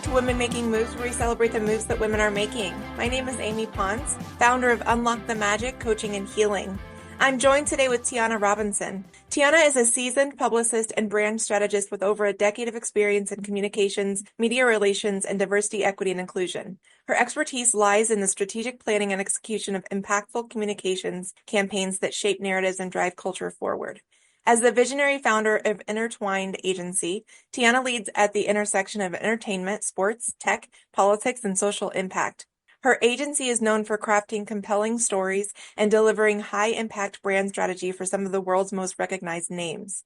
to Women Making Moves, where we celebrate the moves that women are making. My name is Amy Pons, founder of Unlock the Magic Coaching and Healing. I'm joined today with Tianna Robinson. Tianna is a seasoned publicist and brand strategist with over a decade of experience in communications, media relations, and diversity, equity, and inclusion. Her expertise lies in the strategic planning and execution of impactful communications campaigns that shape narratives and drive culture forward. As the visionary founder of Intertwined Agency, Tianna leads at the intersection of entertainment, sports, tech, politics, and social impact. Her agency is known for crafting compelling stories and delivering high-impact brand strategy for some of the world's most recognized names.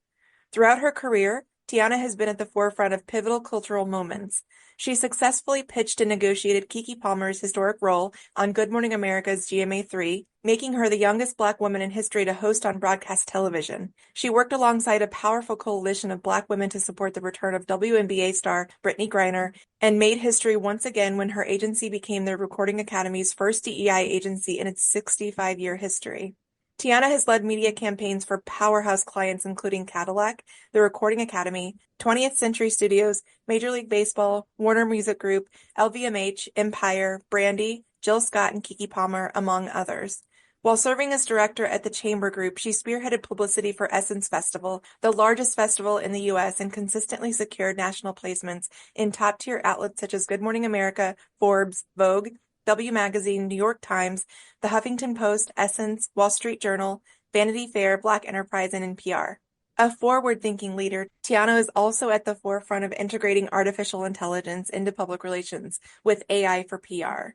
Throughout her career, Tianna has been at the forefront of pivotal cultural moments. She successfully pitched and negotiated Keke Palmer's historic role on Good Morning America's GMA3, making her the youngest Black woman in history to host on broadcast television. She worked alongside a powerful coalition of Black women to support the return of WNBA star Brittany Griner, and made history once again when her agency became the Recording Academy's first DEI agency in its 65-year history. Tianna has led media campaigns for powerhouse clients including Cadillac, the Recording Academy, 20th Century Studios, Major League Baseball, Warner Music Group, LVMH, Empire, Brandy, Jill Scott, and Keke Palmer, among others. While serving as director at the Chamber Group, she spearheaded publicity for Essence Festival, the largest festival in the U.S., and consistently secured national placements in top-tier outlets such as Good Morning America, Forbes, Vogue, W Magazine, New York Times, The Huffington Post, Essence, Wall Street Journal, Vanity Fair, Black Enterprise, and NPR. A forward-thinking leader, Tianna is also at the forefront of integrating artificial intelligence into public relations with AI for PR.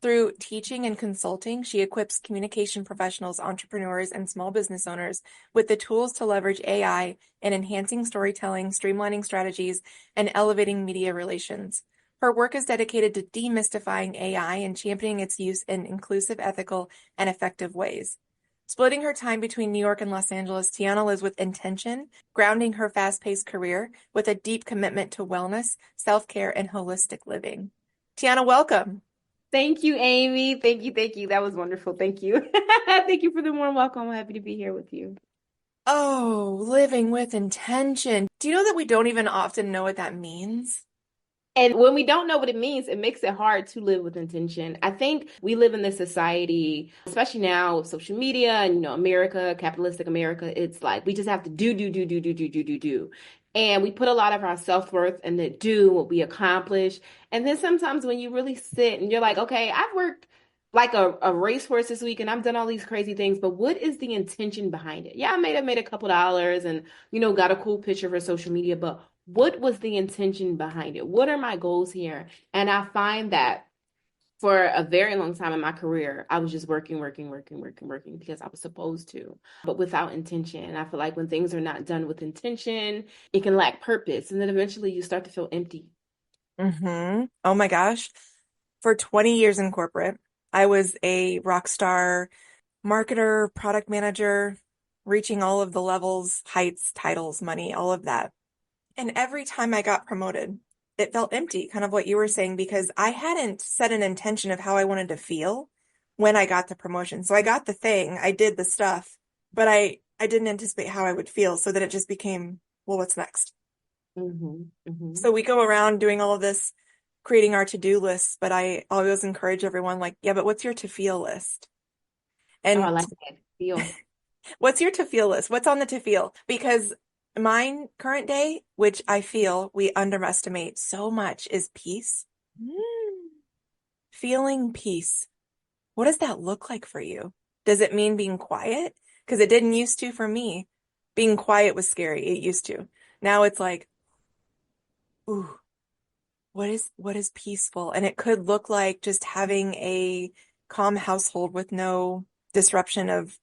Through teaching and consulting, she equips communication professionals, entrepreneurs, and small business owners with the tools to leverage AI in enhancing storytelling, streamlining strategies, and elevating media relations. Her work is dedicated to demystifying AI and championing its use in inclusive, ethical, and effective ways. Splitting her time between New York and Los Angeles, Tianna lives with intention, grounding her fast-paced career with a deep commitment to wellness, self-care, and holistic living. Tianna, welcome. Thank you, Amy. Thank you. That was wonderful. Thank you. Thank you for the warm welcome. I'm happy to be here with you. Oh, living with intention. Do you know that we don't even often know what that means? And when we don't know what it means, it makes it hard to live with intention. I think we live in this society, especially now with social media and, America, capitalistic America, it's like we just have to do. And we put a lot of our self-worth in the do, what we accomplish. And then sometimes when you really sit and you're like, okay, I've worked like a racehorse this week and I've done all these crazy things, but what is the intention behind it? Yeah, I may have made a couple dollars and, got a cool picture for social media, but what was the intention behind it? What are my goals here? And I find that for a very long time in my career, I was just working because I was supposed to, but without intention. And I feel like when things are not done with intention, it can lack purpose. And then eventually you start to feel empty. Oh my gosh. For 20 years in corporate, I was a rock star marketer, product manager, reaching all of the levels, heights, titles, money, all of that. And every time I got promoted, it felt empty, kind of what you were saying, because I hadn't set an intention of how I wanted to feel when I got the promotion. So I got the thing, I did the stuff, but I didn't anticipate how I would feel. So then it just became, well, what's next? So we go around doing all of this, creating our to-do lists, but I always encourage everyone like, yeah, but what's your to-feel list? And I like that. Feel. What's your to-feel list? What's on the to-feel? Because mine current day, which I feel we underestimate so much, is peace. Feeling peace. What does that look like for you? Does it mean being quiet? Because it didn't used to for me. Being quiet was scary. It used to. Now it's like, ooh, what is peaceful? And it could look like just having a calm household with no disruption of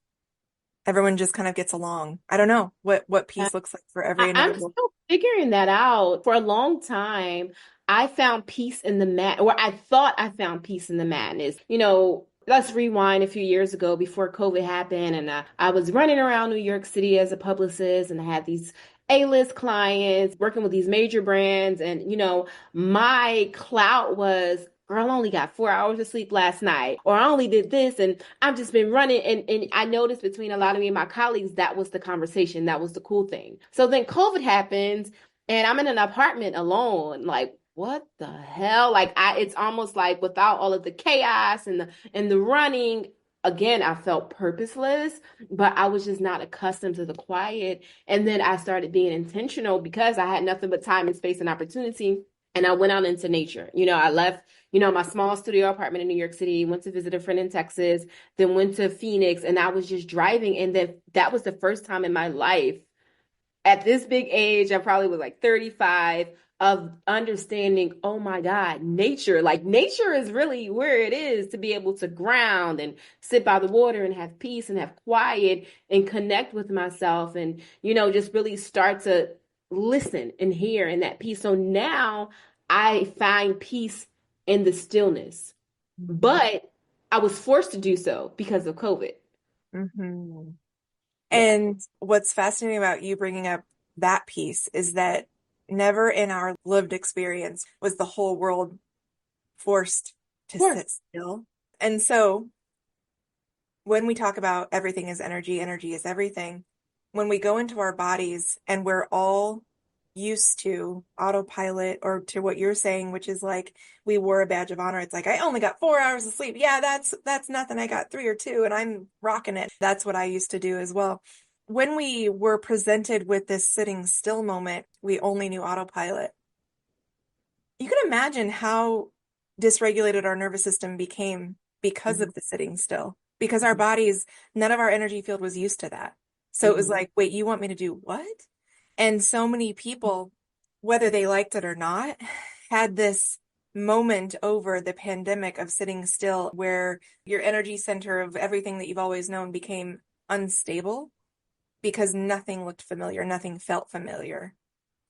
everyone just kind of gets along. I don't know what peace looks like for every individual. I'm still figuring that out. For a long time, I found peace in or I thought I found peace in the madness. Let's rewind a few years ago before COVID happened, and I was running around New York City as a publicist, and I had these A-list clients working with these major brands, and my clout was, girl, I only got 4 hours of sleep last night, or I only did this, and I've just been running. And I noticed between a lot of me and my colleagues, that was the conversation. That was the cool thing. So then COVID happens, and I'm in an apartment alone. Like, what the hell? Like it's almost like without all of the chaos and the running, again, I felt purposeless, but I was just not accustomed to the quiet. And then I started being intentional because I had nothing but time and space and opportunity. And I went out into nature. I left, my small studio apartment in New York City, went to visit a friend in Texas, then went to Phoenix, and I was just driving. And then that was the first time in my life at this big age, I probably was like 35, of understanding, oh my God, nature. Like nature is really where it is to be able to ground and sit by the water and have peace and have quiet and connect with myself and, just really start to listen and hear in that peace. So now I find peace in the stillness, but I was forced to do so because of COVID. Mm-hmm. Yeah. And what's fascinating about you bringing up that piece is that never in our lived experience was the whole world forced to Of course. sit still. And so when we talk about everything is energy, energy is everything, when we go into our bodies and we're all used to autopilot or to what you're saying, which is like we wore a badge of honor. It's like, I only got 4 hours of sleep. Yeah, that's nothing. I got 3 or 2 and I'm rocking it. That's what I used to do as well. When we were presented with this sitting still moment, we only knew autopilot. You can imagine how dysregulated our nervous system became because Mhm. of the sitting still, because our bodies, none of our energy field was used to that. So it was Mhm. like, wait, you want me to do what? And so many people, whether they liked it or not, had this moment over the pandemic of sitting still where your energy center of everything that you've always known became unstable because nothing looked familiar, nothing felt familiar.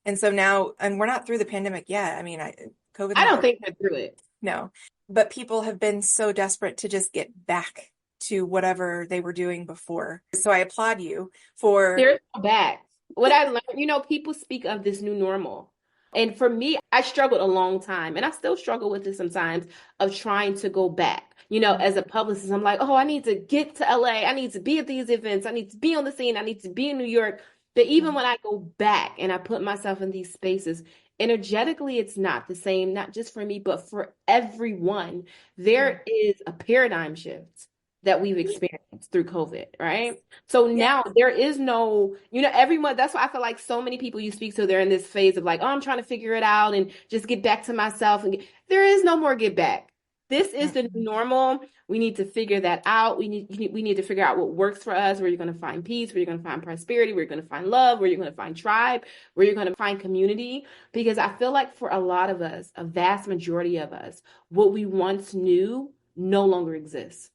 And so now, and we're not through the pandemic yet. I mean, COVID I don't hasn't, think we're through it. no, but people have been so desperate to just get back to whatever they were doing before. So I applaud you for, There's no back. What I learned, people speak of this new normal. And for me, I struggled a long time, and I still struggle with it sometimes of trying to go back. As a publicist, I'm like, oh, I need to get to LA. I need to be at these events. I need to be on the scene. I need to be in New York. But even when I go back and I put myself in these spaces, energetically, it's not the same, not just for me, but for everyone. There is a paradigm shift that we've experienced through COVID, right? So yeah. now there is no, everyone, that's why I feel like so many people you speak to, they're in this phase of like, oh, I'm trying to figure it out and just get back to myself. There is no more get back. This is the new normal. We need to figure that out. We need to figure out what works for us, where you're going to find peace, where you're going to find prosperity, where you're going to find love, where you're going to find tribe, where you're going to find community. Because I feel like for a lot of us, a vast majority of us, what we once knew no longer exists.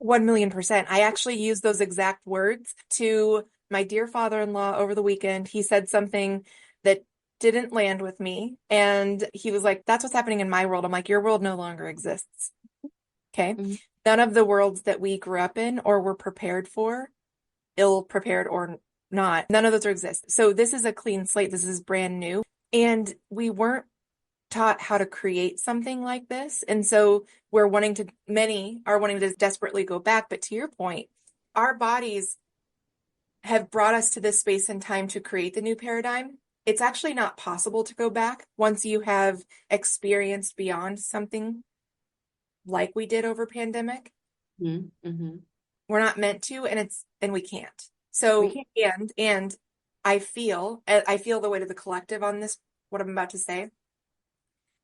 1,000,000%. I actually used those exact words to my dear father-in-law over the weekend. He said something that didn't land with me. And he was like, that's what's happening in my world. I'm like, your world no longer exists. Okay. Mhm. None of the worlds that we grew up in or were prepared for, ill prepared or not, none of those exist. So this is a clean slate. This is brand new. And we weren't taught how to create something like this. And so many are wanting to desperately go back. But to your point, our bodies have brought us to this space and time to create the new paradigm. It's actually not possible to go back once you have experienced beyond something like we did over pandemic. Mhm. Mhm. We're not meant to, and we can't. We So, can't. and I feel the weight of the collective on this, what I'm about to say,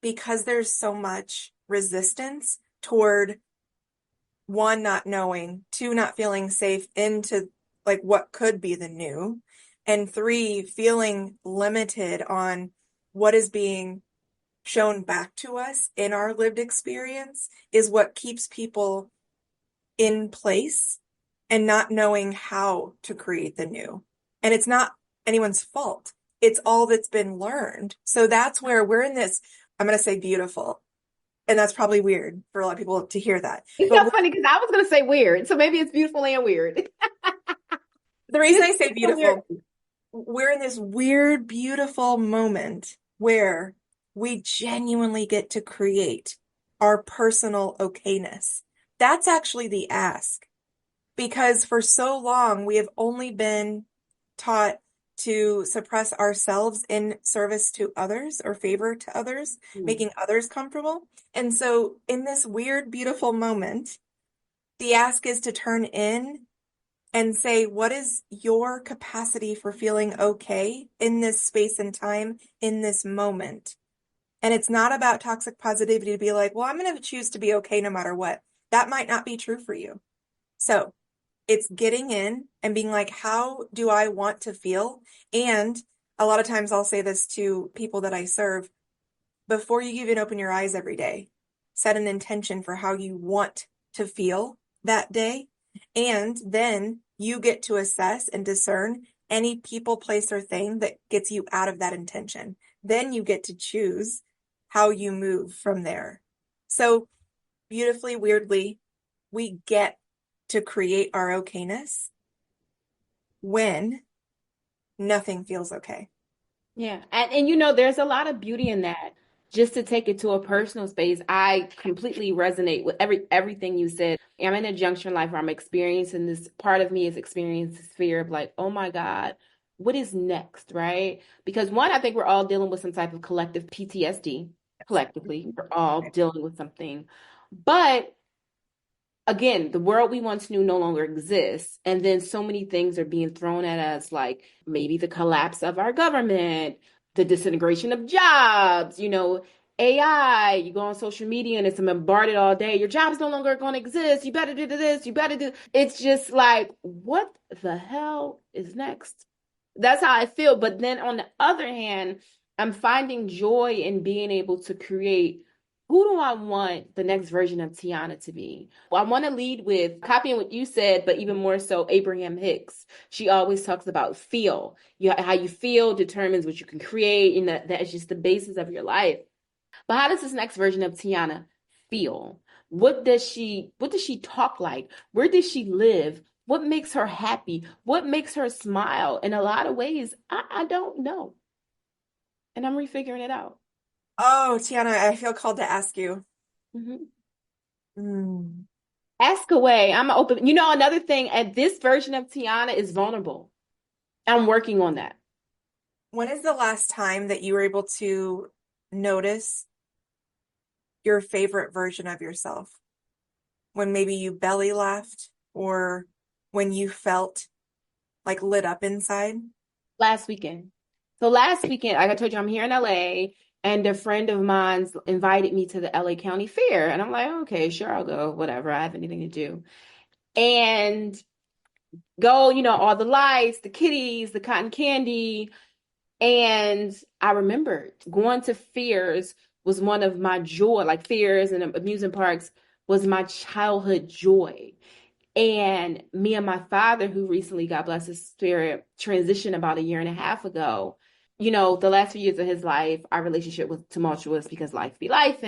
because there's so much resistance toward one, not knowing, two, not feeling safe into like what could be the new, and three, feeling limited on what is being shown back to us in our lived experience is what keeps people in place and not knowing how to create the new. And it's not anyone's fault. It's all that's been learned. So that's where we're in this, I'm going to say beautiful. And that's probably weird for a lot of people to hear that. It's But so funny because I was going to say weird. So maybe it's beautiful and weird. the reason It's I say so weird. beautiful, we're in this weird, beautiful moment where we genuinely get to create our personal okayness. That's actually the ask. Because for so long we have only been taught to suppress ourselves in service to others or favor to others, Mm. making others comfortable. And so in this weird, beautiful moment, the ask is to turn in and say, what is your capacity for feeling okay in this space and time, in this moment? And it's not about toxic positivity to be like, well, I'm going to choose to be okay no matter what. That might not be true for you. So it's getting in and being like, how do I want to feel? And a lot of times I'll say this to people that I serve before you even open your eyes every day, set an intention for how you want to feel that day. And then you get to assess and discern any people, place, or thing that gets you out of that intention. Then you get to choose how you move from there. So beautifully, weirdly, we get to create our okayness when nothing feels okay. Yeah. And there's a lot of beauty in that. Just to take it to a personal space, I completely resonate with everything you said. I'm in a juncture in life where I'm experiencing this part of me is experiencing this fear of like, oh my God, what is next, right? Because one, I think we're all dealing with some type of collective PTSD. Collectively, we're all dealing with something. But again, the world we once knew no longer exists. And then so many things are being thrown at us, like maybe the collapse of our government, the disintegration of jobs, AI. You go on social media and it's bombarded all day. Your job's no longer going to exist. You better do this. You better do. It's just like, what the hell is next? That's how I feel. But then on the other hand, I'm finding joy in being able to create who do I want the next version of Tianna to be? Well, I want to lead with copying what you said, but even more so, Abraham Hicks. She always talks about feel. How you feel determines what you can create, and that is just the basis of your life. But how does this next version of Tianna feel? What does she talk like? Where does she live? What makes her happy? What makes her smile? In a lot of ways, I don't know. And I'm refiguring it out. Oh, Tianna, I feel called to ask you. Mhm. Mm. Ask away. I'm open. Another thing, at this version of Tianna is vulnerable. I'm working on that. When is the last time that you were able to notice your favorite version of yourself? When maybe you belly laughed or when you felt like lit up inside? Last weekend. So last weekend, like I told you, I'm here in LA, and a friend of mine's invited me to the LA County Fair. And I'm like, okay, sure, I'll go, whatever. I have anything to do. And go, all the lights, the kitties, the cotton candy. And I remembered going to fairs was one of my joy, like fairs and amusement parks was my childhood joy. And me and my father, who recently, God bless his spirit, transitioned about a year and a half ago. The last few years of his life, our relationship was tumultuous because life be life.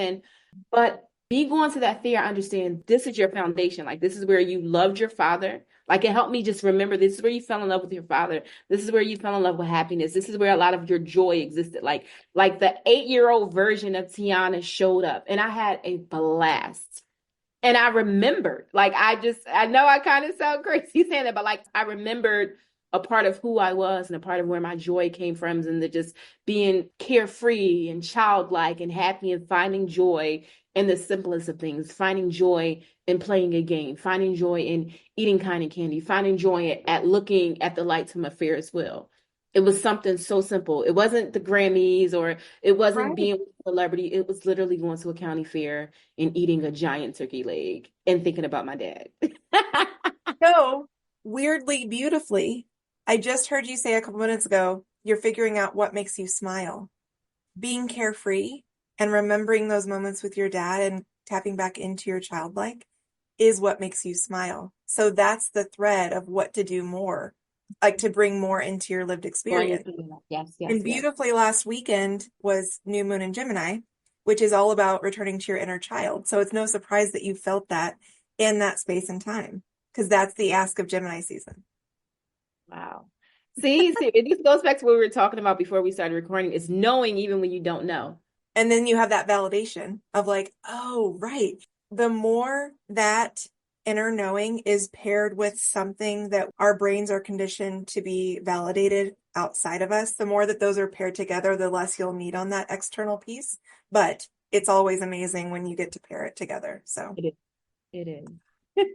But me going to that fair, I understand this is your foundation. Like, this is where you loved your father. Like, it helped me just remember this is where you fell in love with your father. This is where you fell in love with happiness. This is where a lot of your joy existed. Like the 8-year-old version of Tianna showed up, and I had a blast. And I remembered, I know I kind of sound crazy saying that, but like I remembered a part of who I was and a part of where my joy came from, and the just being carefree and childlike and happy and finding joy in the simplest of things, finding joy in playing a game, finding joy in eating cotton candy, finding joy at looking at the lights from a Ferris wheel. It was something so simple. It wasn't the Grammys or it wasn't Right. being a celebrity. It was literally going to a county fair and eating a giant turkey leg and thinking about my dad. So, weirdly, beautifully, I just heard you say a couple minutes ago, you're figuring out what makes you smile. Being carefree and remembering those moments with your dad and tapping back into your childlike is what makes you smile. So that's the thread of what to do more, like to bring more into your lived Going experience. into that. Yes, yes, And yes. beautifully last weekend was New Moon in Gemini, which is all about returning to your inner child. So it's no surprise that you felt that in that space and time, because that's the ask of Gemini season. Wow. See, this goes back to what we were talking about before we started recording, is knowing even when you don't know. And then you have that validation of like, oh, right. The more that inner knowing is paired with something that our brains are conditioned to be validated outside of us, the more that those are paired together, the less you'll need on that external piece. But it's always amazing when you get to pair it together. So It is. It is.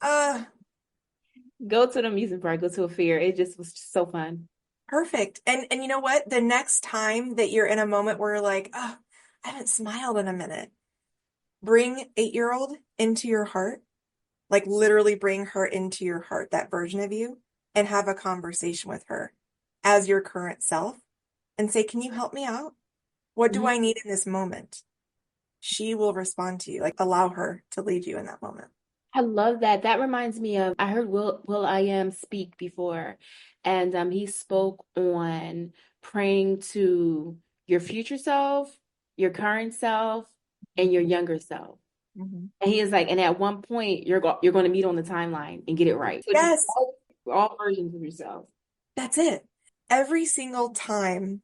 uh Go to the amusement park, go to a fair. It just was so fun. perfect. And you know what? The next time that you're in a moment where you're like, oh, I haven't smiled in a minute, bring 8-year-old into your heart, like literally bring her into your heart, that version of you, and have a conversation with her as your current self and say, can you help me out? What do Mhm. I need in this moment? She will respond to you, like allow her to lead you in that moment. I love that. That reminds me of I heard Will I Am speak before, and he spoke on praying to your future self, your current self, and your younger self. Mhm. And he is like, and at one point you're going to meet on the timeline and get it right. So just Yes, all versions of yourself. that's it. Every single time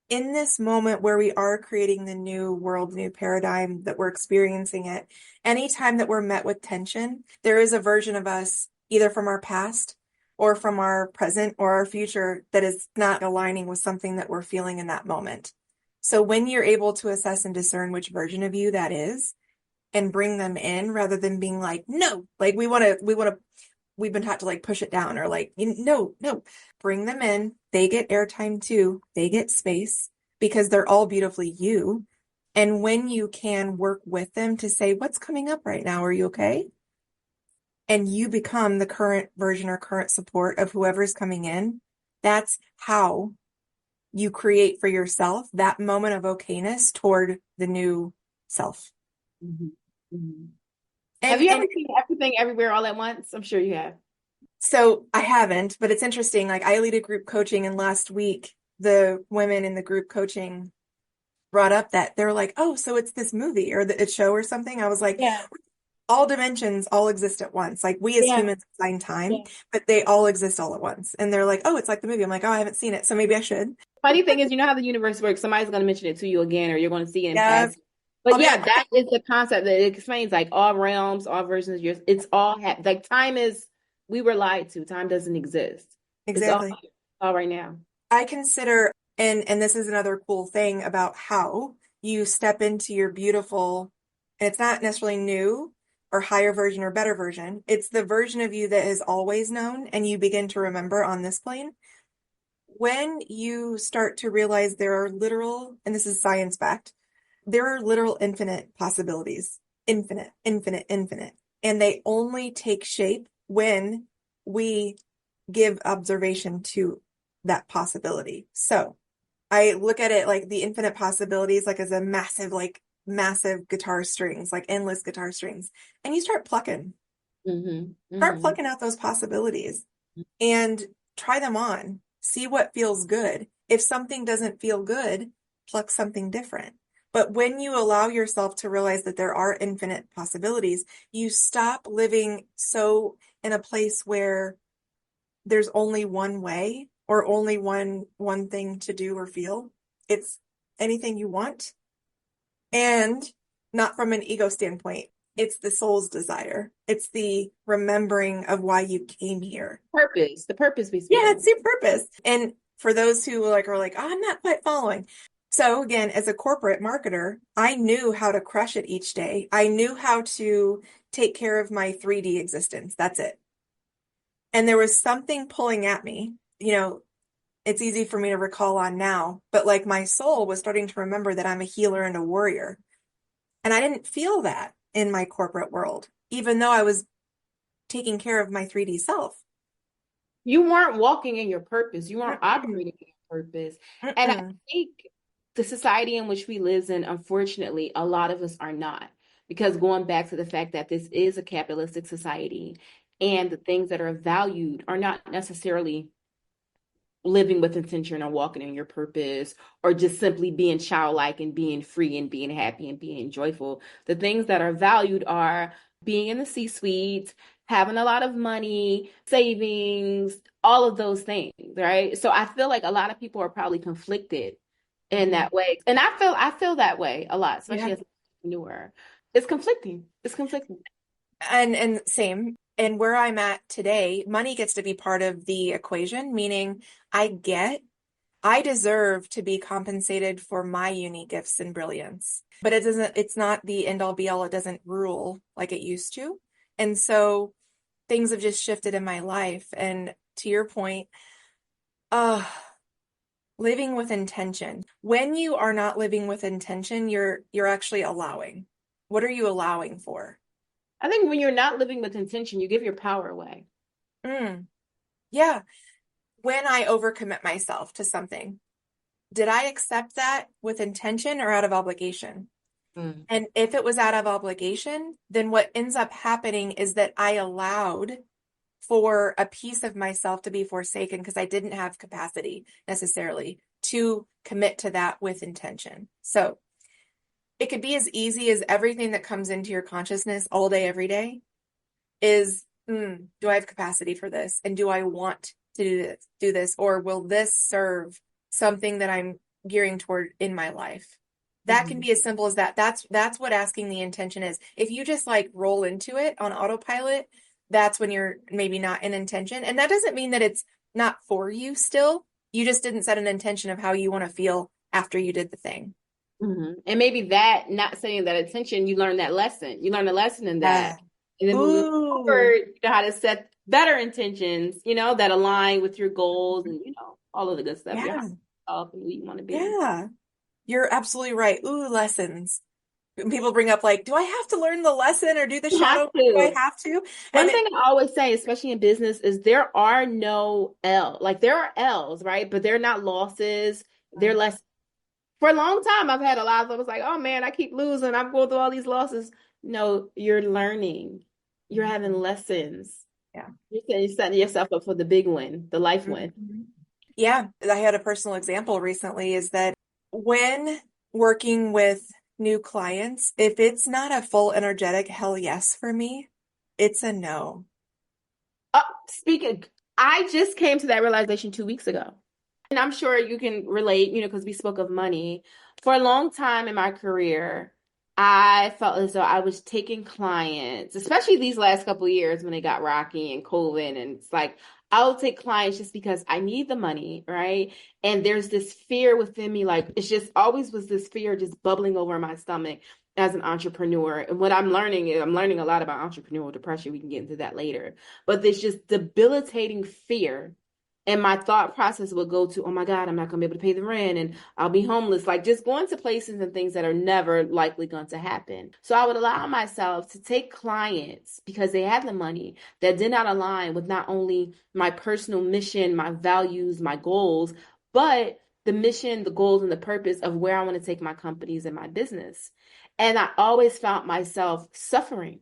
in this moment where we are creating the new world, new paradigm that we're experiencing it, anytime that we're met with tension, there is a version of us, either from our past or from our present or our future, that is not aligning with something that we're feeling in that moment. So when you're able to assess and discern which version of you that is and bring them in rather than being like, no, like we've been taught to like push it down or like, no, no, bring them in. They get airtime too. They get space because they're all beautifully you. And when you can work with them to say, what's coming up right now? Are you okay? And you become the current version or current support of whoever's coming in. That's how you create for yourself that moment of okayness toward the new self. Mhm. Mhm. Have And you ever and seen Everything Everywhere All at Once? I'm sure you have. so I haven't, but it's interesting. Like I lead a group coaching, and last week the women in the group coaching brought up that they were like, "Oh, so it's this movie or the show or something." I was like, Yeah. "All dimensions all exist at once. Like we as Yeah. humans assign time, Yeah. but they all exist all at once." And they're like, "Oh, it's like the movie." I'm like, "Oh, I haven't seen it, so maybe I should." Funny thing is, you know how the universe works. Somebody's going to mention it to you again, or you're going to see it in Yeah, past. But I'll be yeah, like, that is the concept that it explains like all realms, all versions of yours. It's all like time is, we were lied to. Time doesn't exist. It's all exactly. here, all right now. I consider, and this is another cool thing about how you step into your beautiful, and it's not necessarily new or higher version or better version. It's the version of you that has always known and you begin to remember on this plane. When you start to realize there are literal, and this is science fact, there are literal infinite possibilities, infinite, infinite, infinite. And they only take shape when we give observation to that possibility. So I look at it like the infinite possibilities, like as a massive, like massive guitar strings, like endless guitar strings. And you Hmm. start Hmm. plucking out those possibilities and try them on. See what feels good. If something doesn't feel good, pluck something different. But when you allow yourself to realize that there are infinite possibilities, you stop living so in a place where there's only one way or only one thing to do or feel. It's anything you want, and not from an ego standpoint. It's the soul's desire. It's the remembering of why you came here. Purpose, the purpose we speak Yeah, of. it's your purpose. And for those who like are like, oh, I'm not quite following. So again, as a corporate marketer, I knew how to crush it each day. I knew how to take care of my 3D existence. That's it. And there was something pulling at me. It's easy for me to recall on now, but like my soul was starting to remember that I'm a healer and a warrior. And I didn't feel that in my corporate world, even though I was taking care of my 3D self. You weren't walking in your purpose. You weren't Mm-mm, operating in your purpose. And I mm-mm. think the society in which we live in, unfortunately, a lot of us are not. Because going back to the fact that this is a capitalistic society and the things that are valued are not necessarily living with intention or walking in your purpose or just simply being childlike and being free and being happy and being joyful. The things that are valued are being in the C-suite, having a lot of money, savings, all of those things, right? So I feel like a lot of people are probably conflicted in Mhm. that way. And I feel that way a lot, especially Yeah. as an entrepreneur. It's conflicting. It's conflicting. And same. And where I'm at today, money gets to be part of the equation, meaning I deserve to be compensated for my unique gifts and brilliance. But it's not the end all be all. It doesn't rule like it used to. And so things have just shifted in my life. And to your point, uh, living with intention. When you are not living with intention, you're actually allowing. What are you allowing for? I think when you're not living with intention, you give your power away. Mm, yeah. When I overcommit myself to something, did I accept that with intention or out of obligation? Mm. And if it was out of obligation, then what ends up happening is that I allowed for a piece of myself to be forsaken because I didn't have capacity necessarily to commit to that with intention. So it could be as easy as everything that comes into your consciousness all day, every day is, do I have capacity for this? And do I want to do this? Or will this serve something that I'm gearing toward in my life? That can Mm-hmm. be as simple as that. That's what asking the intention is. If you just like roll into it on autopilot, that's when you're maybe not in intention. And that doesn't mean that it's not for you still. You just didn't set an intention of how you want to feel after you did the thing. Mm-hmm. And maybe that, not setting that attention, you learn that lesson. You learn a lesson in that. Yeah. And then moving Ooh. forward, you know how to set better intentions, that align with your goals and, all of the good stuff, your high Yeah. self and who you want to be. Yeah. You're absolutely right. Ooh, lessons. People bring up like, do I have to learn the lesson or do the You have shadow? Do I to. have to? And One thing I always say, especially in business, is there are no L. Like there are L's, right? But they're not losses. They're less. For a long time, I've had a lot of I was like, oh man, I keep losing. I'm going through all these losses. No, you're learning. You're having lessons. yeah. You're setting yourself up for the big win, the life win. Mhm. Yeah, I had a personal example recently is that when working with new clients, if it's not a full energetic hell yes for me, it's a no. Speaking, I just came to that realization 2 weeks ago. And I'm sure you can relate, because we spoke of money. For a long time in my career, I felt as though I was taking clients, especially these last couple of years when it got rocky and COVID. And it's like, I'll take clients just because I need the money, right? And there's this fear within me, like it's just always was this fear just bubbling over my stomach as an entrepreneur. And what I'm learning is I'm learning a lot about entrepreneurial depression. We can get into that later. But there's just debilitating fear and my thought process would go to, oh my God, I'm not going to be able to pay the rent and I'll be homeless. Like just going to places and things that are never likely going to happen. So I would allow myself to take clients because they had the money that did not align with not only my personal mission, my values, my goals, but the mission, the goals, and the purpose of where I want to take my companies and my business. And I always found myself suffering.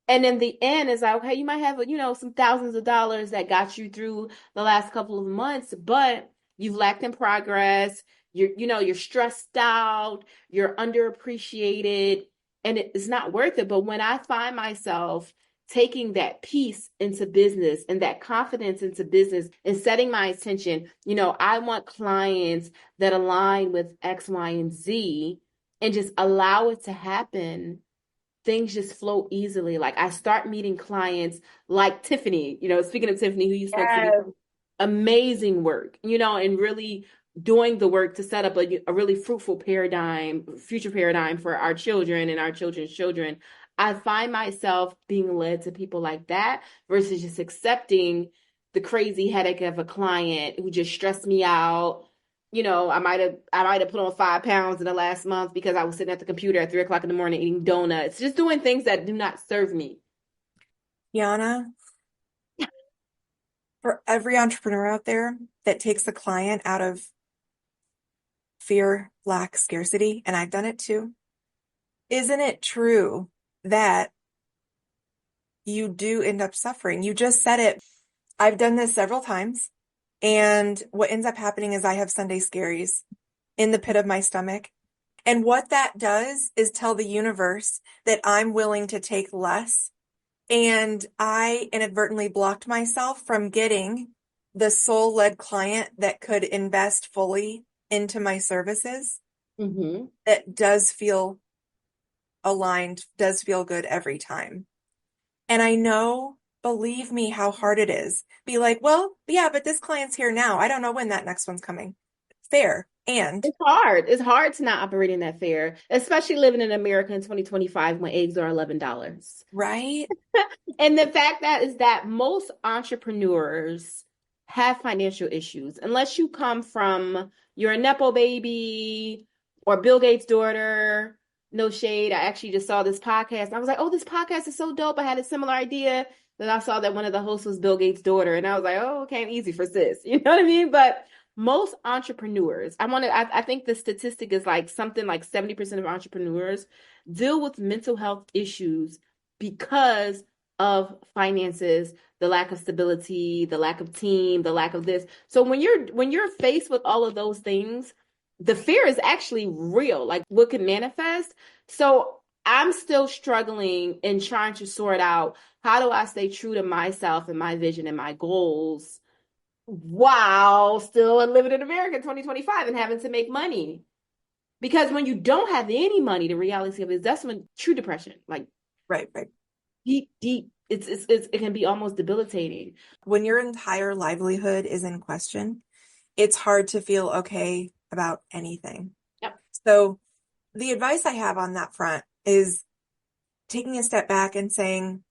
And in the end, it's like, okay, you might have, some thousands of dollars that got you through the last couple of months, but you've lacked in progress. You're stressed out, you're underappreciated, and it's not worth it. But when I find myself taking that peace into business and that confidence into business and setting my attention, I want clients that align with X, Y, and Z and just allow it to happen, things just flow easily. Like I start meeting clients like Tiffany, speaking of Tiffany, who you spoke to Yes. before, amazing work, and really doing the work to set up a really fruitful future paradigm for our children and our children's children. I find myself being led to people like that versus just accepting the crazy headache of a client who just stressed me out. I might have put on 5 pounds in the last month because I was sitting at the computer at 3 o'clock in the morning eating donuts, just doing things that do not serve me. Tianna, for every entrepreneur out there that takes a client out of fear, lack, scarcity, and I've done it too, isn't it true that you do end up suffering? You just said it. I've done this several times. And what ends up happening is I have Sunday scaries in the pit of my stomach. And what that does is tell the universe that I'm willing to take less. And I inadvertently blocked myself from getting the soul-led client that could invest fully into my services. Mm-hmm. That does feel aligned does feel good every time. And I know, believe me, how hard it is. Be like, well, yeah, but this client's here now. I don't know when that next one's coming. Fair. And It's hard. It's hard to not operate in that fair, especially living in America in 2025 when eggs are $11. right? And the fact that is that most entrepreneurs have financial issues. Unless you come from, you're a Nepo baby or Bill Gates' daughter, no shade. I actually just saw this podcast. And I was like, oh, this podcast is so dope. I had a similar idea. Then I saw that one of the hosts was Bill Gates' daughter. And I was like, oh, okay, easy for sis. You know what I mean? But most entrepreneurs, I think the statistic is like something like 70% of entrepreneurs deal with mental health issues because of finances, the lack of stability, the lack of team, the lack of this. So when you're faced with all of those things, the fear is actually real, like what can manifest. So I'm still struggling and trying to sort out how do I stay true to myself and my vision and my goals while still living in America in 2025 and having to make money. Because when you don't have any money, the reality of it is that's when true depression, like Right. deep, it can be almost debilitating. When your entire livelihood is in question, it's hard to feel okay about anything. Yep. So the advice I have on that front is taking a step back and saying,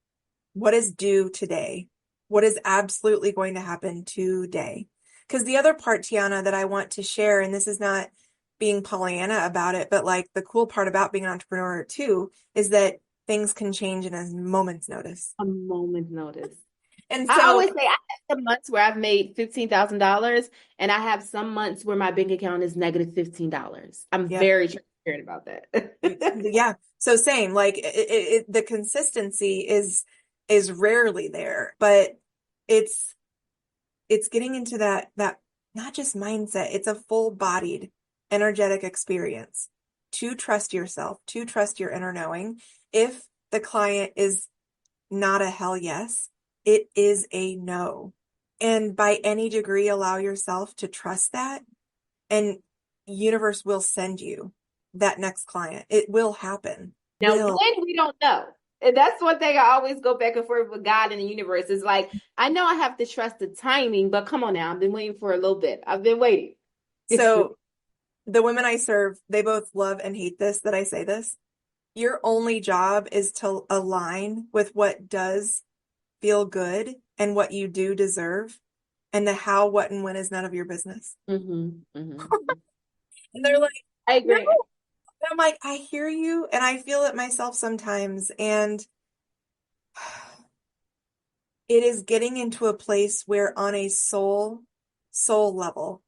what is due today? What is absolutely going to happen today? Because the other part, Tianna, that I want to share, and this is not being Pollyanna about it, but like the cool part about being an entrepreneur too, is that things can change in a moment's notice. A moment's notice. And I so, always say I have some months where I've made $15,000 and I have some months where my bank account is negative $15. I'm yeah, very transparent about that. yeah. So same, like the consistency is rarely there, but it's getting into that not just mindset, it's a full-bodied, energetic experience to trust yourself, to trust your inner knowing. If the client is not a hell yes, it is a no. And by any degree, allow yourself to trust that, and universe will send you that next client. It will happen. Now, Will. when we don't know. And that's one thing I always go back and forth with God and the universe. Is like, I know I have to trust the timing, but come on now. I've been waiting for a little bit. I've been waiting. So the women I serve, they both love and hate this, that I say this. Your only job is to align with what does feel good and what you do deserve, and the how, what, and when is none of your business. Mm-hmm, mm-hmm. And they're like, I agree. no. And I'm like, I hear you, and I feel it myself sometimes. And it is getting into a place where on a soul level,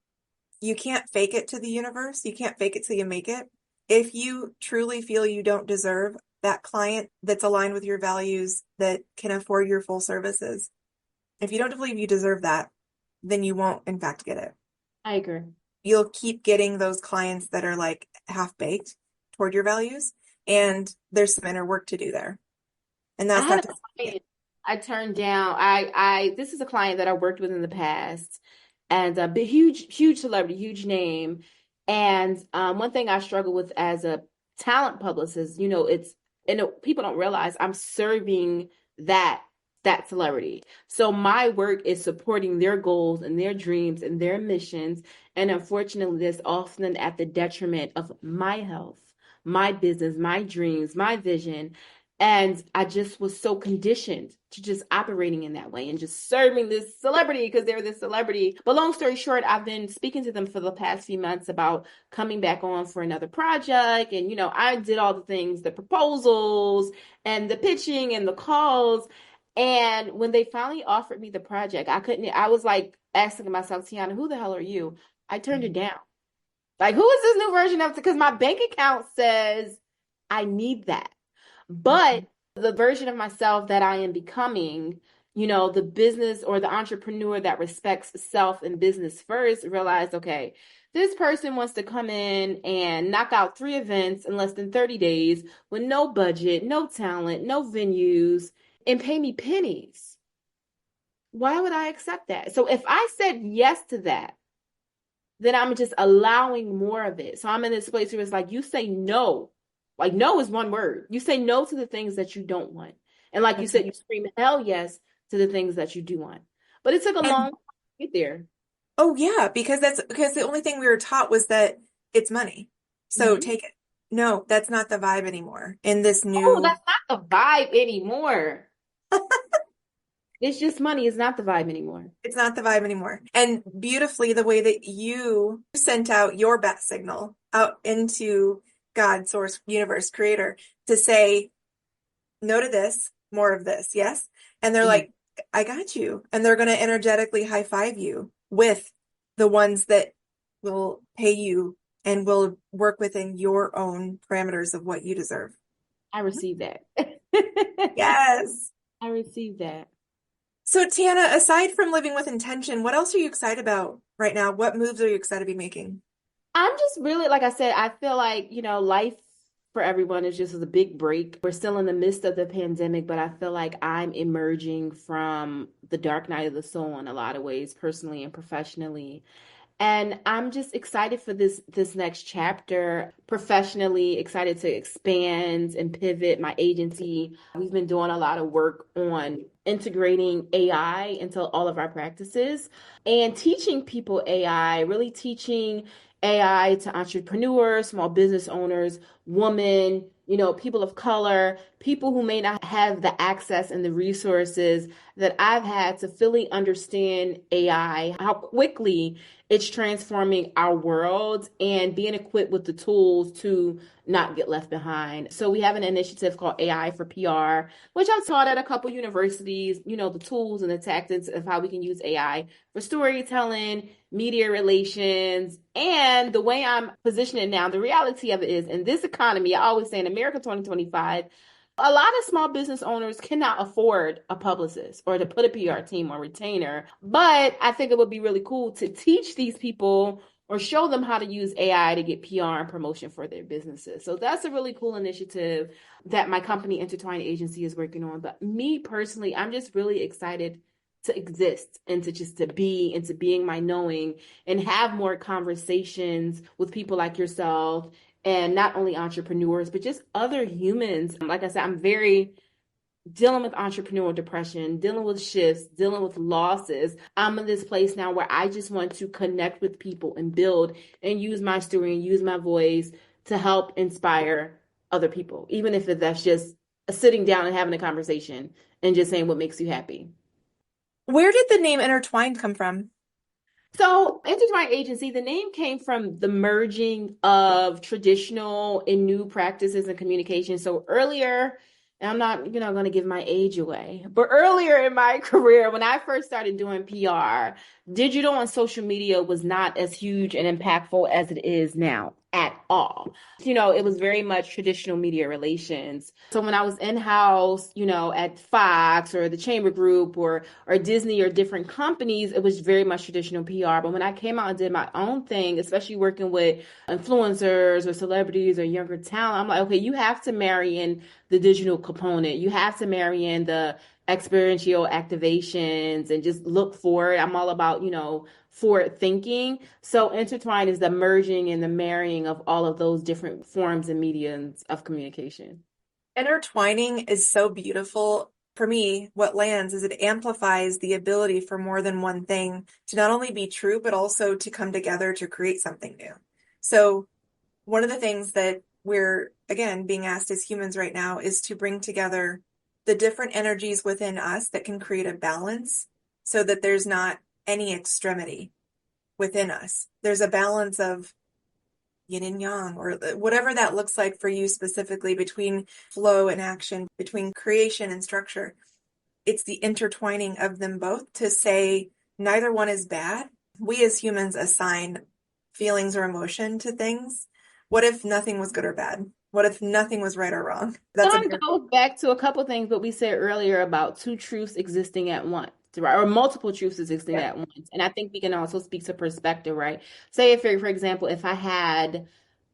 you can't fake it to the universe. You can't fake it till you make it. If you truly feel you don't deserve that client that's aligned with your values, that can afford your full services, if you don't believe you deserve that, then you won't, in fact, get it. I agree. You'll keep getting those clients that are like half-baked toward your values, and there's some inner work to do there. And I that's had not a client I turned down. I this is a client that I worked with in the past, and a big, huge celebrity, huge name. And one thing I struggle with as a talent publicist, people don't realize I'm serving that celebrity. So my work is supporting their goals and their dreams and their missions. And unfortunately, this often at the detriment of my health, my business, my dreams, my vision. And I just was so conditioned to just operating in that way and just serving this celebrity because they're this celebrity. But long story short, I've been speaking to them for the past few months about coming back on for another project. And, I did all the things, the proposals and the pitching and the calls. And when they finally offered me the project, I was like asking myself, Tianna, who the hell are you? I turned it down. Like, who is this new version of it? Because my bank account says I need that. But the version of myself that I am becoming, the business or the entrepreneur that respects self and business first, realized, okay, this person wants to come in and knock out 3 events in less than 30 days with no budget, no talent, no venues, and pay me pennies. Why would I accept that? So if I said yes to that, then I'm just allowing more of it. So I'm in this place where it's like, you say no. Like no is one word. You say no to the things that you don't want. And like you That's said, right. you scream hell yes to the things that you do want. But it took a long And time to get there. oh yeah, because that's because the only thing we were taught was that it's money. So Hmm. take it. No, that's not the vibe anymore in this Oh, new. that's not the vibe anymore. It's just money. It's not the vibe anymore. It's not the vibe anymore. And beautifully, the way that you sent out your bat signal out into God, source, universe, creator to say no to this, more of this. Yes. And they're Mhm. like, I got you. And they're going to energetically high five you with the ones that will pay you and will work within your own parameters of what you deserve. I received that. Yes. I received that. So, Tianna, aside from living with intention, what else are you excited about right now? What moves are you excited to be making? I'm just really, like I said, I feel like, life for everyone is just a big break. We're still in the midst of the pandemic, but I feel like I'm emerging from the dark night of the soul in a lot of ways, personally and professionally. And I'm just excited for this next chapter. Professionally, excited to expand and pivot my agency. We've been doing a lot of work on integrating AI into all of our practices and teaching people AI, really teaching AI to entrepreneurs, small business owners, women, people of color, people who may not have the access and the resources that I've had to fully understand AI, how quickly it's transforming our world and being equipped with the tools to not get left behind. So we have an initiative called AI for PR, which I've taught at a couple universities, the tools and the tactics of how we can use AI for storytelling, media relations, and the way I'm positioning now, the reality of it is in this economy, I always say in America 2025, a lot of small business owners cannot afford a publicist or to put a PR team or retainer. But I think it would be really cool to teach these people or show them how to use AI to get PR and promotion for their businesses. So that's a really cool initiative that my company, Intertwined Agency, is working on. But me personally, I'm just really excited to exist and to just to be and to being my knowing and have more conversations with people like yourself and not only entrepreneurs, but just other humans. Like I said, I'm very dealing with entrepreneurial depression, dealing with shifts, dealing with losses. I'm in this place now where I just want to connect with people and build and use my story and use my voice to help inspire other people, even if that's just sitting down and having a conversation and just saying what makes you happy. Where did the name Intertwined come from? So, Intertwined Agency, the name came from the merging of traditional and new practices and communication. So, earlier, and I'm not, going to give my age away, but earlier in my career, when I first started doing PR, digital and social media was not as huge and impactful as it is now at all. It was very much traditional media relations. So, when I was in-house, at Fox or the Chamber Group or Disney or different companies, it was very much traditional PR. But when I came out and did my own thing, especially working with influencers or celebrities or younger talent, I'm like, okay, you have to marry in the digital component. You have to marry in the experiential activations and just look forward. I'm all about, forward thinking. So intertwined is the merging and the marrying of all of those different forms and mediums of communication. Intertwining is so beautiful. For me, what lands is it amplifies the ability for more than one thing to not only be true, but also to come together to create something new. So, one of the things that we're, again, being asked as humans right now is to bring together the different energies within us that can create a balance so that there's not any extremity within us. There's a balance of yin and yang, or whatever that looks like for you specifically between flow and action, between creation and structure. It's the intertwining of them both to say neither one is bad. We as humans assign feelings or emotion to things. What if nothing was good or bad? What if nothing was right or wrong? That's Some America. goes back to a couple of things what we said earlier about two truths existing at once, right? Or multiple truths existing Yeah. at once. And I think we can also speak to perspective, right? Say if, for example, if I had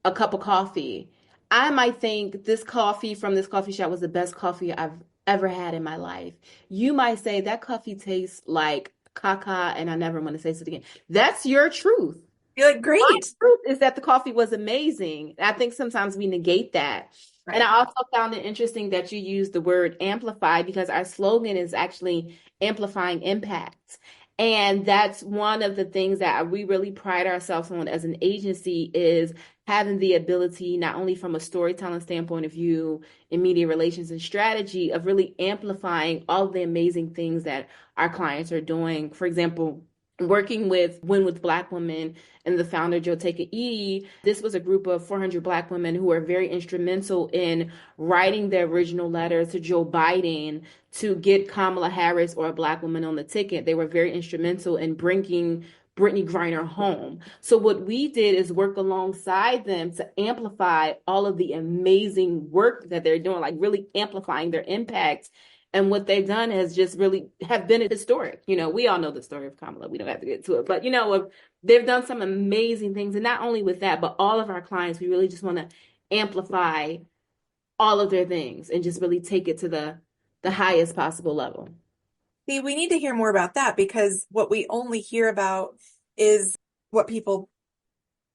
a cup of coffee, I might think this coffee from this coffee shop was the best coffee I've ever had in my life. You might say that coffee tastes like caca and I never want to taste it again. That's your truth. You're like, My great. truth is that the coffee was amazing. I think sometimes we negate that. And Right. I also found it interesting that you used the word amplify because our slogan is actually amplifying impact. And that's one of the things that we really pride ourselves on as an agency is having the ability, not only from a storytelling standpoint of view in media relations and strategy, of really amplifying all of the amazing things that our clients are doing. For example, working with Win with Black Women and the founder, Joteka Edie, this was a group of 400 Black women who were very instrumental in writing the original letter to Joe Biden to get Kamala Harris or a Black woman on the ticket. They were very instrumental in bringing Brittany Griner home. So what we did is work alongside them to amplify all of the amazing work that they're doing, like really amplifying their impact. And what they've done has just really have been historic. We all know the story of Kamala. We don't have to get to it, but they've done some amazing things. And not only with that, but all of our clients, we really just want to amplify all of their things and just really take it to the highest possible level. See, we need to hear more about that because what we only hear about is what people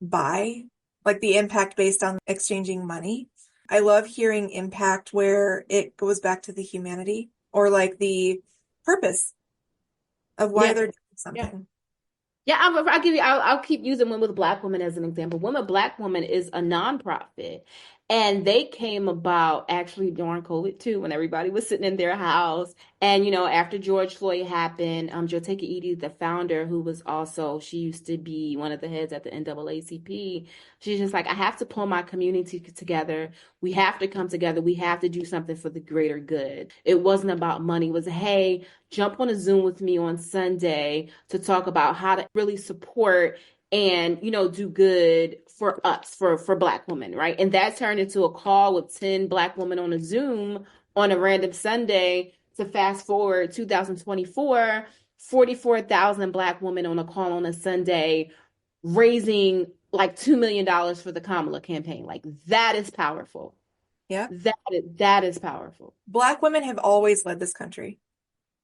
buy, like the impact based on exchanging money. I love hearing impact where it goes back to the humanity or like the purpose of why Yeah. they're doing Yeah. something. Yeah, I'll give you. I'll keep using Women with Black Women as an example. Women with Black Women is a nonprofit, and they came about actually during COVID too, when everybody was sitting in their house. And after George Floyd happened, Joteka Edie, the founder, who was also she used to be one of the heads at the NAACP. She's just like, I have to pull my community together. We have to come together. We have to do something for the greater good. It wasn't about money. It was, hey, jump on a Zoom with me on Sunday to talk about how to really support and do good for us, for Black women, right? And that turned into a call with 10 Black women on a Zoom on a random Sunday. To fast forward 2024, 44,000 Black women on a call on a Sunday, raising like $2 million for the Kamala campaign. Like that is powerful. Yeah. That is powerful. Black women have always led this country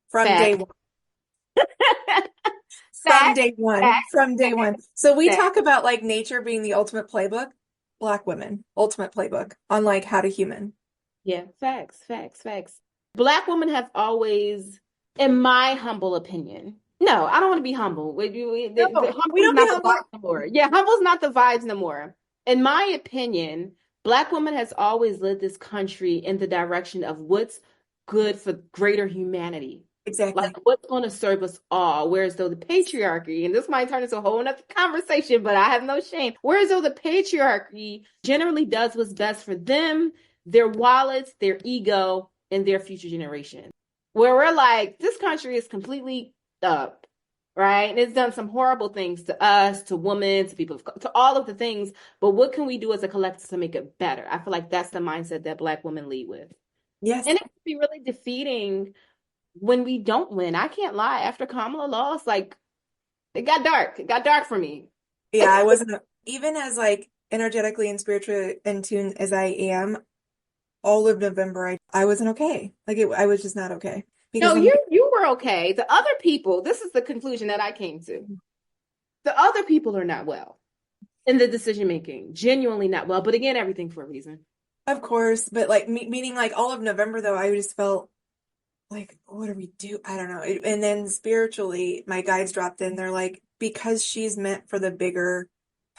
from day Fact. one. From Fact. day one. Fact. From day one. So we Fact. talk about like nature being the ultimate playbook. Black women, ultimate playbook on like how to human. Yeah, facts, facts, facts. Black women have always, in my humble opinion, no, I don't want to be humble. No, we Humble is don't be not the humble. vibes no more. Yeah, humble's not the vibes no more. In my opinion, Black women has always led this country in the direction of what's good for greater humanity. Like Exactly. what's going to serve us all. Whereas though the patriarchy, and this might turn into a whole nother conversation, but I have no shame. Whereas though the patriarchy generally does what's best for them, their wallets, their ego, and their future generation. Where we're like, this country is completely up, right? And it's done some horrible things to us, to women, to people, to all of the things. But what can we do as a collective to make it better? I feel like that's the mindset that Black women lead with. Yes. And it can be really defeating when we don't win. I can't lie. After Kamala lost, like it got dark. It got dark for me. Yeah, I wasn't even as like energetically and spiritually in tune as I am. All of November, I wasn't okay. I was just not okay No, because you were okay. The other people, this is the conclusion that I came to. The other people are not well in the decision making. Genuinely not well. But again, everything for a reason. of course, but like meaning like all of November though, I just felt like, what do we do? I don't know. And then spiritually, my guides dropped in. They're like, because she's meant for the bigger,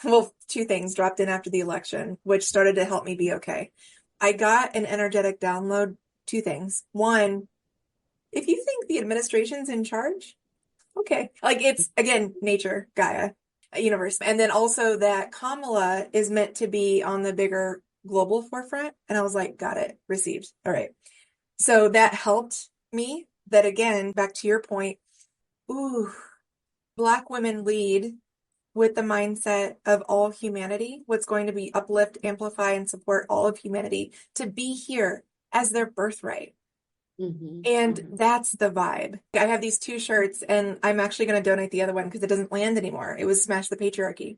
well, two things dropped in after the election, which started to help me be okay. I got an energetic download, two things. One, if you think the administration's in charge, okay. Like it's again, nature, Gaia, universe. And then also that Kamala is meant to be on the bigger global forefront. And I was like, got it, received. All right. So that helped me. That again, back to your point, ooh, Black women lead with the mindset of all humanity, what's going to be uplift, amplify, and support all of humanity to be here as their birthright. Mm-hmm. And Mm-hmm. that's the vibe. I have these two shirts and I'm actually going to donate the other one because it doesn't land anymore. It was Smash the Patriarchy.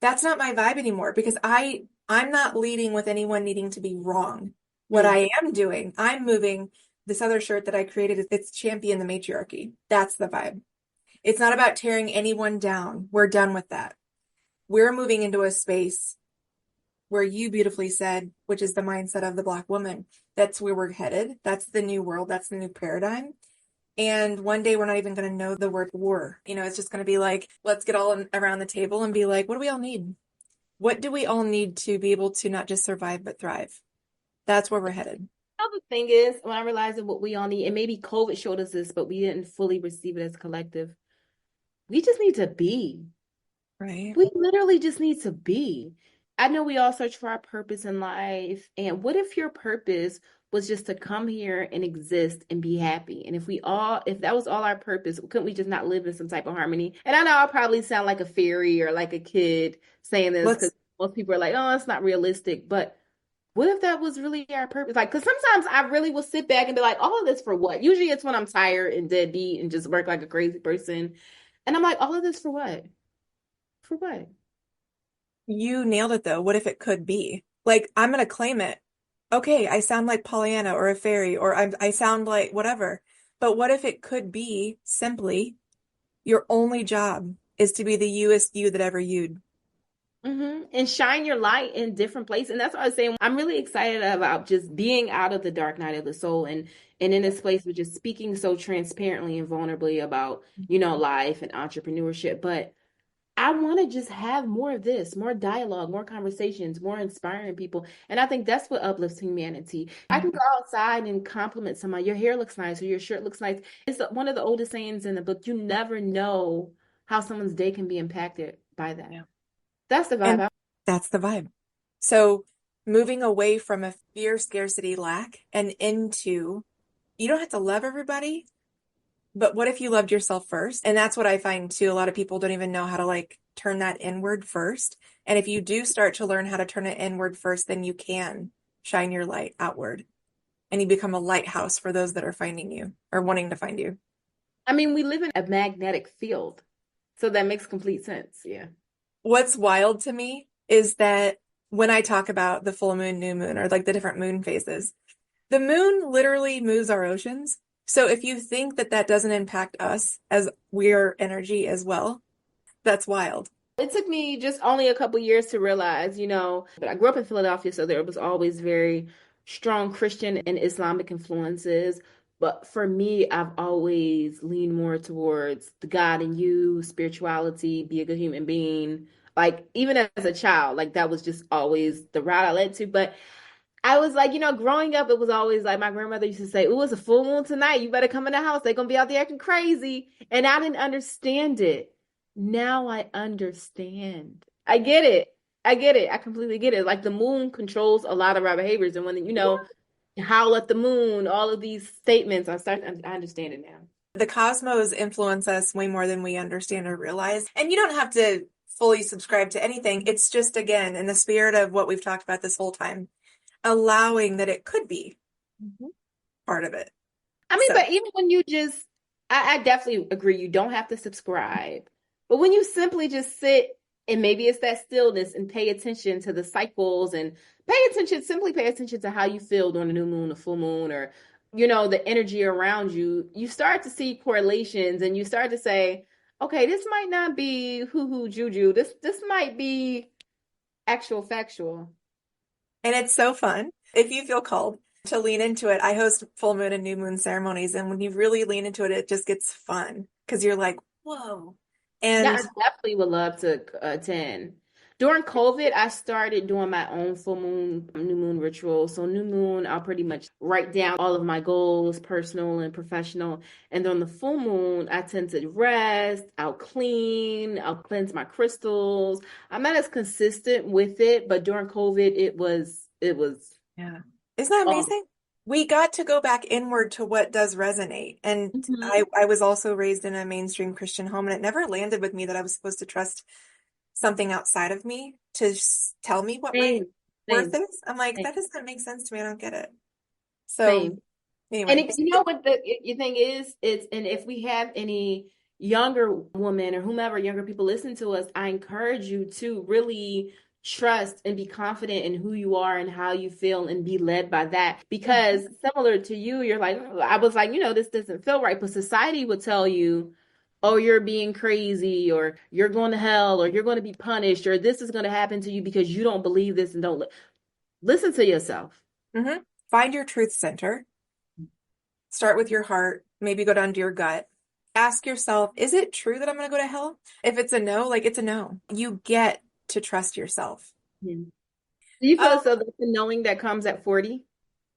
That's not my vibe anymore because I'm not leading with anyone needing to be wrong. What Mm. I am doing, I'm moving this other shirt that I created, it's champion the matriarchy. That's the vibe. It's not about tearing anyone down. We're done with that. We're moving into a space where you beautifully said, which is the mindset of the Black woman. That's where we're headed. That's the new world. That's the new paradigm. And one day we're not even going to know the word war. It's just going to be like, let's get all around the table and be like, what do we all need? What do we all need to be able to not just survive, but thrive? That's where we're headed. The thing is, when I realized what we all need, and maybe COVID showed us this, but we didn't fully receive it as a collective. We just need to be. Right. We literally just need to be. I know we all search for our purpose in life. And what if your purpose was just to come here and exist and be happy? And if that was all our purpose, couldn't we just not live in some type of harmony? And I know I'll probably sound like a fairy or like a kid saying this because Let's, most people are like, oh, it's not realistic. But what if that was really our purpose? Like, because sometimes I really will sit back and be like, all of this for what? Usually it's when I'm tired and deadbeat and just work like a crazy person. And I'm like, all of this for what? For what? you nailed it though. What if it could be? Like, I'm going to claim it. Okay, I sound like Pollyanna or a fairy, or I sound like whatever. But what if it could be simply your only job is to be the youest you that ever you'd? And shine your light in different places. And that's what I was saying. I'm really excited about just being out of the dark night of the soul and in this place with just speaking so transparently and vulnerably about, life and entrepreneurship. But I want to just have more of this, more dialogue, more conversations, more inspiring people. And I think that's what uplifts humanity. I can go outside and compliment somebody. Your hair looks nice or your shirt looks nice. It's one of the oldest sayings in the book. You never know how someone's day can be impacted by that. Yeah. That's the vibe. And that's the vibe. So moving away from a fear, scarcity, lack, and into, you don't have to love everybody, but what if you loved yourself first? And that's what I find too. A lot of people don't even know how to like turn that inward first. And if you do start to learn how to turn it inward first, then you can shine your light outward and you become a lighthouse for those that are finding you or wanting to find you. I mean, we live in a magnetic field, so that makes complete sense. Yeah. What's wild to me is that when I talk about the full moon, new moon, or like the different moon phases, the moon literally moves our oceans. So if you think that that doesn't impact us as we're energy as well, that's wild. It took me just only a couple years to realize, but I grew up in Philadelphia, so there was always very strong Christian and Islamic influences. But for me, I've always leaned more towards the God in you, spirituality, be a good human being. Like even as a child, like that was just always the route I led to. But I was like, growing up, it was always like my grandmother used to say, "It was a full moon tonight. You better come in the house. They're gonna be out there acting crazy." And I didn't understand it. Now I understand. I get it. I get it. I completely get it. Like the moon controls a lot of our behaviors, and when howl at the moon, all of these statements, I understand it now. The cosmos influence us way more than we understand or realize. And you don't have to fully subscribe to anything. It's just, again, in the spirit of what we've talked about this whole time, allowing that it could be part of it. I mean, So, but even when I definitely agree, you don't have to subscribe. But when you simply just sit and maybe it's that stillness and pay attention to the cycles and simply pay attention to how you feel during the new moon, the full moon, or, the energy around you, you start to see correlations and you start to say, okay, this might not be hoo-hoo juju. This might be actual factual. and it's so fun if you feel called to lean into it. I host full moon and new moon ceremonies, and when you really lean into it, it just gets fun because you're like, whoa. Yeah, And I definitely would love to attend. During COVID, I started doing my own full moon, new moon ritual. So new moon, I'll pretty much write down all of my goals, personal and professional. And on the full moon, I tend to rest, I'll clean, I'll cleanse my crystals. I'm not as consistent with it, but during COVID, it was yeah, isn't that oh. amazing? We got to go back inward to what does resonate. And Mhm. I was also raised in a mainstream Christian home, and it never landed with me that I was supposed to trust something outside of me to tell me what my Same, worth same, is. I'm like, same, that doesn't make sense to me. I don't get it. So same. And anyway, you know what the thing is? And if we have any younger women or whomever, younger people listen to us, I encourage you to really trust and be confident in who you are and how you feel and be led by that. Because similar to you, you're like, I was like, this doesn't feel right. But society would tell you, oh, you're being crazy, or you're going to hell, or you're going to be punished, or this is going to happen to you because you don't believe this and don't listen to yourself. Mm-hmm. Find your truth center. Start with your heart, maybe go down to your gut. Ask yourself, is it true that I'm going to go to hell? If it's a no, like it's a no. You get to trust yourself. Yeah. Do you feel Oh, as though that's the knowing that comes at 40?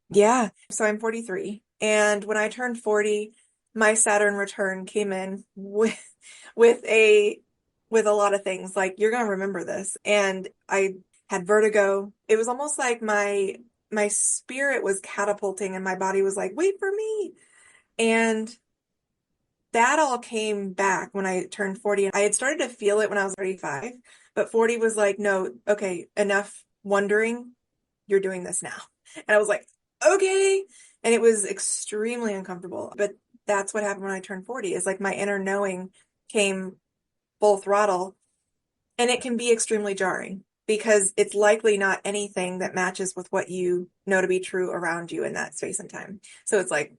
yeah. So I'm 43. And when I turned 40, my Saturn return came in with a with a lot of things. Like, you're going to remember this. And I had vertigo. It was almost like my spirit was catapulting and my body was like, wait for me. And that all came back when I turned 40. I had started to feel it when I was 35, but 40 was like, no, okay, enough wondering. You're doing this now. And I was like, okay. And it was extremely uncomfortable. But that's what happened when I turned 40, is like my inner knowing came full throttle. And it can be extremely jarring because it's likely not anything that matches with what you know to be true around you in that space and time. So it's like,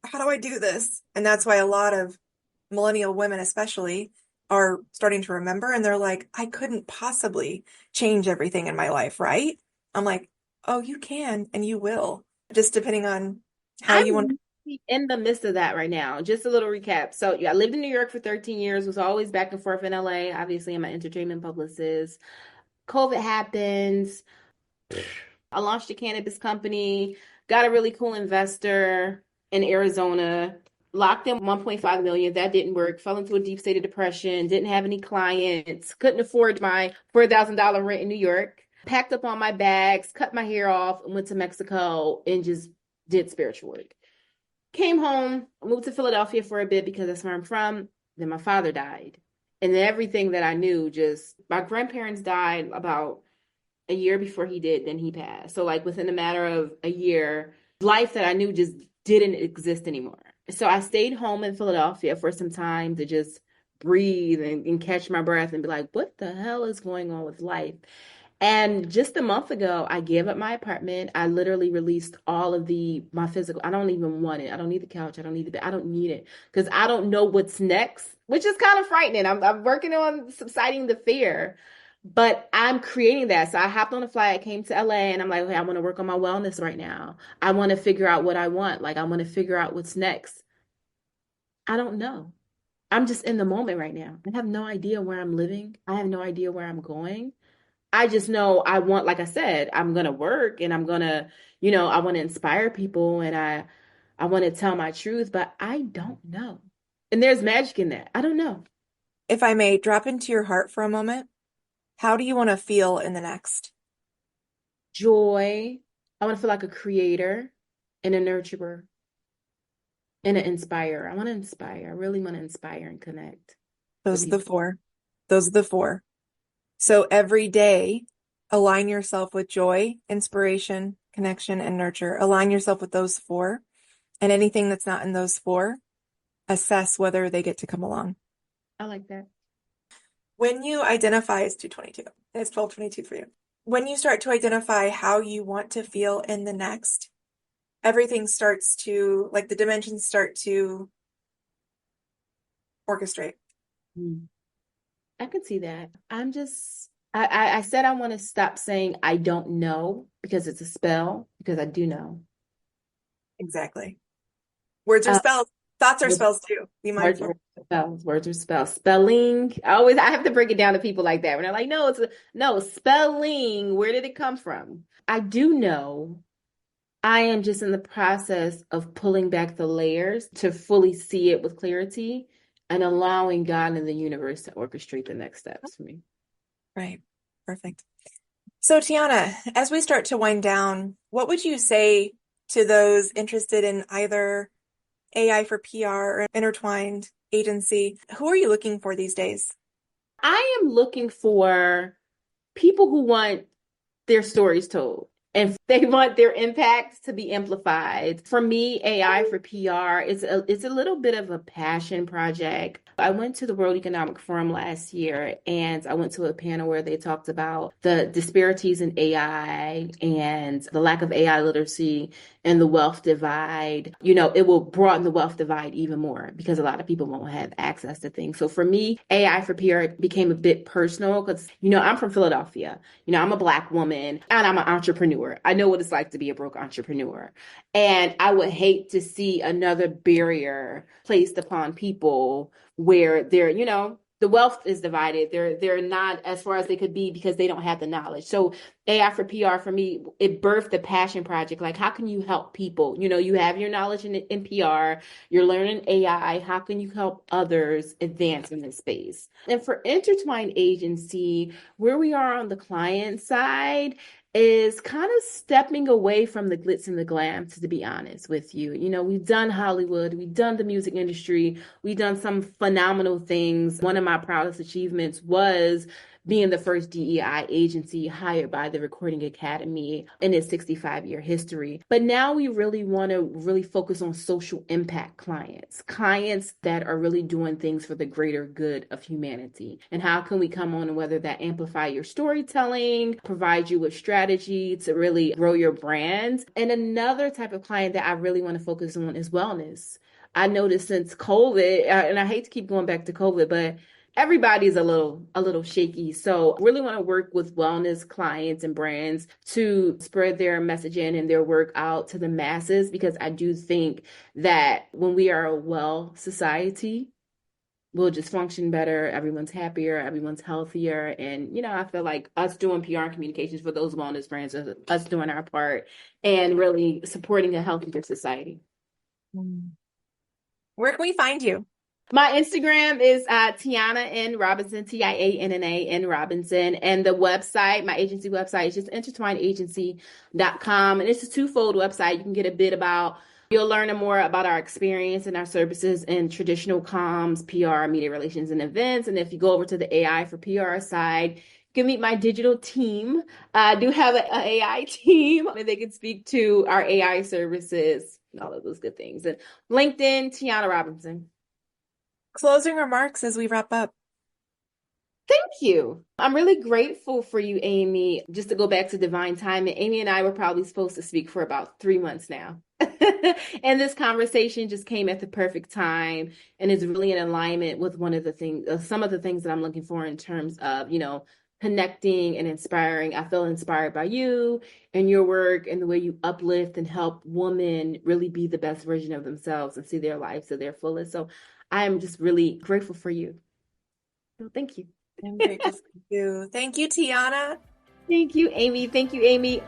how do I do this? And that's why a lot of millennial women, especially, are starting to remember. And they're like, I couldn't possibly change everything in my life, right? I'm like, oh, you can and you will, just depending on how you want. I'm in the midst of that right now. Just a little recap. So, yeah, I lived in New York for 13 years, was always back and forth in LA. Obviously, I'm an entertainment publicist. COVID happens. I launched a cannabis company, got a really cool investor in Arizona, locked in 1.5 million. That didn't work. Fell into a deep state of depression, didn't have any clients, couldn't afford my $4,000 rent in New York. Packed up all my bags, cut my hair off, and went to Mexico and just did spiritual work. Came home, moved to Philadelphia for a bit because that's where I'm from. Then my father died. And then everything that I knew, just my grandparents died about a year before he did, then he passed. So like within a matter of a year, life that I knew just didn't exist anymore. So I stayed home in Philadelphia for some time to just breathe and catch my breath and be like, what the hell is going on with life? And just a month ago, I gave up my apartment. I literally released all of my physical. I don't even want it. I don't need the couch. I don't need the bed. I don't need it because I don't know what's next, which is kind of frightening. I'm working on subsiding the fear, but I'm creating that. So I hopped on a flight. I came to LA and I'm like, okay, I want to work on my wellness right now. I want to figure out what I want. Like, I want to figure out what's next. I don't know. I'm just in the moment right now. I have no idea where I'm living. I have no idea where I'm going. I just know I want, like I said, I'm gonna work and I'm gonna, I want to inspire people and I want to tell my truth, but I don't know. And there's magic in that. I don't know. If I may drop into your heart for a moment, how do you want to feel in the next? Joy. I want to feel like a creator and a nurturer and an inspirer. I want to inspire. I really want to inspire and connect with Those are the people. four. Those are the four. So every day, align yourself with joy, inspiration, connection, and nurture. Align yourself with those four. And anything that's not in those four, assess whether they get to come along. I like that. When you identify as 222, it's 1222 for you. When you start to identify how you want to feel in the next, everything starts to, like, the dimensions start to orchestrate. Mm. I can see that. I said I want to stop saying I don't know because it's a spell, because I do know. Exactly. Words are Uh, spells. Thoughts are spells too. Be Words mindful. are spells. Words are spells. Spelling. I have to break it down to people like that when they're like, no, no spelling. Where did it come from? I do know. I am just in the process of pulling back the layers to fully see it with clarity and allowing God and the universe to orchestrate the next steps for me. Right. Perfect. So, Tianna, as we start to wind down, what would you say to those interested in either AI for PR or Intertwined Agency? Who are you looking for these days? I am looking for people who want their stories told and They want their impacts to be amplified. For me, AI for PR it's a little bit of a passion project. I went to the World Economic Forum last year and I went to a panel where they talked about the disparities in AI and the lack of AI literacy and the wealth divide. It will broaden the wealth divide even more because a lot of people won't have access to things. So for me, AI for PR became a bit personal because, I'm from Philadelphia. I'm a Black woman and I'm an entrepreneur. I know what it's like to be a broke entrepreneur. And I would hate to see another barrier placed upon people where the wealth is divided. They're not as far as they could be because they don't have the knowledge. So AI for PR for me, it birthed the passion project. Like, how can you help people? You have your knowledge in PR, you're learning AI. How can you help others advance in this space? And for Intertwined Agency, where we are on the client side is kind of stepping away from the glitz and the glam, to be honest with you. We've done Hollywood, we've done the music industry, we've done some phenomenal things. One of my proudest achievements was being the first DEI agency hired by the Recording Academy in its 65-year history. But now we really want to really focus on social impact clients that are really doing things for the greater good of humanity. And how can we come on and whether that amplify your storytelling, provide you with strategy to really grow your brand. And another type of client that I really want to focus on is wellness. I noticed since COVID, and I hate to keep going back to COVID, but everybody's a little shaky. So really want to work with wellness clients and brands to spread their messaging and their work out to the masses, because I do think that when we are a well society, we'll just function better. Everyone's happier, everyone's healthier. And, I feel like us doing PR and communications for those wellness brands, us doing our part and really supporting a healthier society. Where can we find you? My Instagram is Tianna and Robinson, Tianna and Robinson. And the website, my agency website is just intertwinedagency.com. And it's a twofold website. You can get a bit about, you'll learn more about our experience and our services in traditional comms, PR, media relations, and events. And if you go over to the AI for PR side, you can meet my digital team. I do have an AI team, and they can speak to our AI services and all of those good things. And LinkedIn, Tianna Robinson. Closing remarks as we wrap up. Thank you. I'm really grateful for you, Amy. Just to go back to divine timing, Amy and I were probably supposed to speak for about 3 months now. And this conversation just came at the perfect time and is really in alignment with some of the things that I'm looking for in terms of, connecting and inspiring. I feel inspired by you and your work and the way you uplift and help women really be the best version of themselves and see their lives to their fullest. So I'm just really grateful for you. So thank you. I'm grateful for you. Thank you, Tianna. Thank you, Amy. Thank you, Amy.